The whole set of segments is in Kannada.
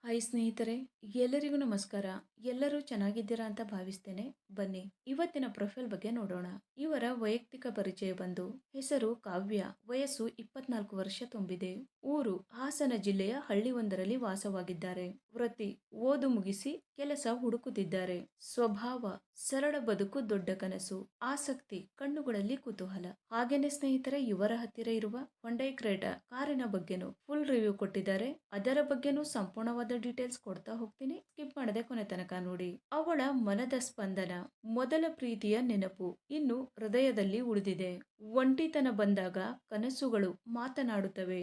ಹಾಯ್ ಸ್ನೇಹಿತರೆ, ಎಲ್ಲರಿಗೂ ನಮಸ್ಕಾರ. ಎಲ್ಲರೂ ಚೆನ್ನಾಗಿದ್ದೀರಾ ಅಂತ ಭಾವಿಸ್ತೇನೆ. ಬನ್ನಿ ಇವತ್ತಿನ ಪ್ರೊಫೈಲ್ ಬಗ್ಗೆ ನೋಡೋಣ. ಇವರ ವೈಯಕ್ತಿಕ ಪರಿಚಯ ಬಂದು ಹೆಸರು ಕಾವ್ಯ, ವಯಸ್ಸು 24 ವರ್ಷ ತುಂಬಿದೆ. ಊರು ಹಾಸನ ಜಿಲ್ಲೆಯ ಹಳ್ಳಿಯೊಂದರಲ್ಲಿ ವಾಸವಾಗಿದ್ದಾರೆ. ವೃತ್ತಿ ಓದು ಮುಗಿಸಿ ಕೆಲಸ ಹುಡುಕುತ್ತಿದ್ದಾರೆ. ಸ್ವಭಾವ ಸರಳ ಬದುಕು ದೊಡ್ಡ ಕನಸು. ಆಸಕ್ತಿ ಕಣ್ಣುಗಳಲ್ಲಿ ಕುತೂಹಲ. ಹಾಗೇನೆ ಸ್ನೇಹಿತರೆ, ಇವರ ಹತ್ತಿರ ಇರುವ ಹೊಂಡೈ ಕ್ರೇಟಾ ಕಾರಿನ ಬಗ್ಗೆನೂ ಫುಲ್ ರಿವ್ಯೂ ಕೊಟ್ಟಿದ್ದಾರೆ. ಅದರ ಬಗ್ಗೆನೂ ಸಂಪೂರ್ಣವಾದ ಡೀಟೇಲ್ಸ್ ಕೊಡ್ತಾ ಹೋಗ್ತೀನಿ, ಸ್ಕಿಪ್ ಮಾಡದೆ ಕೊನೆ ತನಕ ನೋಡಿ. ಅವಳ ಮನದ ಸ್ಪಂದನ, ಮೊದಲ ಪ್ರೀತಿಯ ನೆನಪು ಇನ್ನು ಹೃದಯದಲ್ಲಿ ಉಳಿದಿದೆ. ಒಂಟಿತನ ಬಂದಾಗ ಕನಸುಗಳು ಮಾತನಾಡುತ್ತವೆ.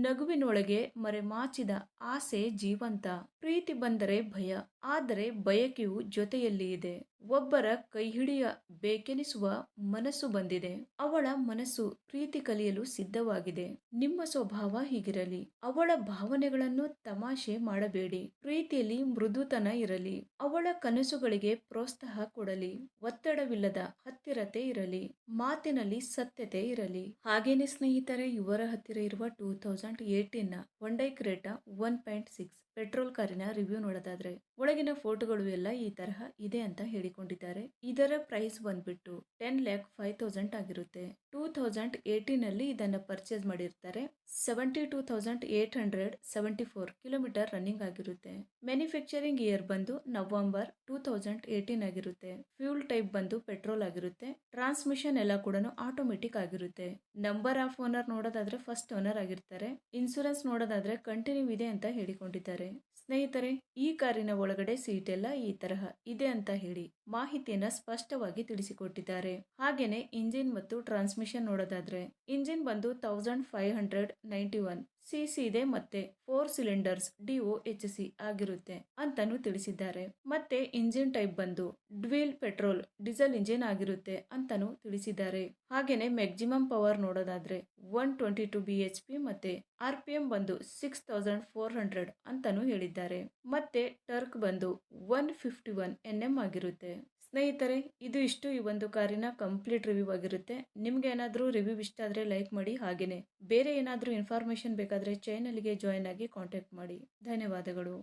ನಗುವಿನೊಳಗೆ ಮರೆಮಾಚಿದ ಆಸೆ ಜೀವಂತ. ಪ್ರೀತಿ ಬಂದರೆ ಭಯ, ಆದರೆ ಬಯಕೆಯು ಜೊತೆಯಲ್ಲಿ ಇದೆ. ಒಬ್ಬರ ಕೈ ಹಿಡಿಯ ಬೇಕೆನಿಸುವ ಮನಸ್ಸು ಬಂದಿದೆ. ಅವಳ ಮನಸ್ಸು ಪ್ರೀತಿ ಕಲಿಯಲು ಸಿದ್ಧವಾಗಿದೆ. ನಿಮ್ಮ ಸ್ವಭಾವ ಹೀಗಿರಲಿ. ಅವಳ ಭಾವನೆಗಳನ್ನು ತಮಾಷೆ ಮಾಡಬೇಡಿ. ಪ್ರೀತಿಯಲ್ಲಿ ಮೃದುತನ ಇರಲಿ. ಅವಳ ಕನಸುಗಳಿಗೆ ಪ್ರೋತ್ಸಾಹ ಕೊಡಲಿ. ಒತ್ತಡವಿಲ್ಲದ ಹತ್ತಿರತೆ ಇರಲಿ. ಮಾತಿನಲ್ಲಿ ಸತ್ಯತೆ ಇರಲಿ. ಹಾಗೇನೆ ಸ್ನೇಹಿತರೆ, ಇವರ ಹತ್ತಿರ ಇರುವ 2018 ಹೊಂಡೈ ಕ್ರೇಟಾ 1.6 ಪೆಟ್ರೋಲ್ ಕಾರಿನ ರಿವ್ಯೂ ನೋಡೋದಾದ್ರೆ ಒಳಗಿನ ಫೋಟೋಗಳು ಎಲ್ಲ ಈ ತರಹ ಇದೆ ಅಂತ ಹೇಳಿಕೊಂಡಿದ್ದಾರೆ. ಇದರ ಪ್ರೈಸ್ ಬಂದ್ಬಿಟ್ಟು 10,05,000 ಆಗಿರುತ್ತೆ. 2018 ಅಲ್ಲಿ ಇದನ್ನ ಪರ್ಚೇಸ್ ಮಾಡಿರ್ತಾರೆ. 72,874 ಕಿಲೋಮೀಟರ್ ರನ್ನಿಂಗ್ ಆಗಿರುತ್ತೆ. ಮ್ಯಾನುಫ್ಯಾಕ್ಚರಿಂಗ್ ಇಯರ್ ಬಂದು ನವೆಂಬರ್ 2018 ಆಗಿರುತ್ತೆ. ಫ್ಯೂಲ್ ಟೈಪ್ ಬಂದು ಪೆಟ್ರೋಲ್ ಆಗಿರುತ್ತೆ. ಟ್ರಾನ್ಸ್ಮಿಷನ್ ಎಲ್ಲ ಕೂಡ ಆಟೋಮೆಟಿಕ್ ಆಗಿರುತ್ತೆ. ನಂಬರ್ ಆಫ್ ಓನರ್ ನೋಡೋದಾದ್ರೆ ಫಸ್ಟ್ ಓನರ್ ಆಗಿರ್ತಾರೆ. ಇನ್ಸೂರೆನ್ಸ್ ನೋಡೋದಾದ್ರೆ ಕಂಟಿನ್ಯೂ ಇದೆ ಅಂತ ಹೇಳಿಕೊಂಡಿದ್ದಾರೆ. ಸ್ನೇಹಿತರೆ, ಈ ಕಾರಿನ ಒಳಗಡೆ ಸೀಟ್ ಎಲ್ಲ ಈ ತರಹ ಇದೆ ಅಂತ ಹೇಳಿ ಮಾಹಿತಿಯನ್ನ ಸ್ಪಷ್ಟವಾಗಿ ತಿಳಿಸಿಕೊಟ್ಟಿದ್ದಾರೆ. ಹಾಗೇನೆ ಇಂಜಿನ್ ಮತ್ತು ಟ್ರಾನ್ಸ್ಮಿಷನ್ ನೋಡೋದಾದ್ರೆ ಇಂಜಿನ್ ಬಂದು 1591 ಸಿಸಿ ಇದೆ ಮತ್ತೆ 4 ಸಿಲಿಂಡರ್ಸ್ DOHC ಆಗಿರುತ್ತೆ ಅಂತಾನು ತಿಳಿಸಿದ್ದಾರೆ. ಮತ್ತೆ ಇಂಜಿನ್ ಟೈಪ್ ಬಂದು ಡ್ವಿಲ್ ಪೆಟ್ರೋಲ್ ಡೀಸೆಲ್ ಇಂಜಿನ್ ಆಗಿರುತ್ತೆ ಅಂತಾನು ತಿಳಿಸಿದ್ದಾರೆ. ಹಾಗೇನೆ ಮ್ಯಾಕ್ಸಿಮಮ್ ಪವರ್ ನೋಡೋದಾದ್ರೆ 122 BHP ಮತ್ತೆ RPM ಬಂದು 6400 ಅಂತಾನು ಹೇಳಿದ್ದಾರೆ. ಮತ್ತೆ ಟರ್ಕ್ ಬಂದು 151 Nm ಆಗಿರುತ್ತೆ. ಸ್ನೇಹಿತರೆ, ಇದು ಇಷ್ಟು ಈ ಒಂದು ಕಾರಿನ ಕಂಪ್ಲೀಟ್ ರಿವ್ಯೂ ಆಗಿರುತ್ತೆ. ನಿಮ್ಗೆ ಏನಾದರೂ ರಿವ್ಯೂ ಇಷ್ಟ ಆದ್ರೆ ಲೈಕ್ ಮಾಡಿ. ಹಾಗೇನೆ ಬೇರೆ ಏನಾದರೂ ಇನ್ಫಾರ್ಮೇಶನ್ ಬೇಕಾದ್ರೆ ಚಾನೆಲ್ಗೆ ಜಾಯ್ನ್ ಆಗಿ ಕಾಂಟ್ಯಾಕ್ಟ್ ಮಾಡಿ. ಧನ್ಯವಾದಗಳು.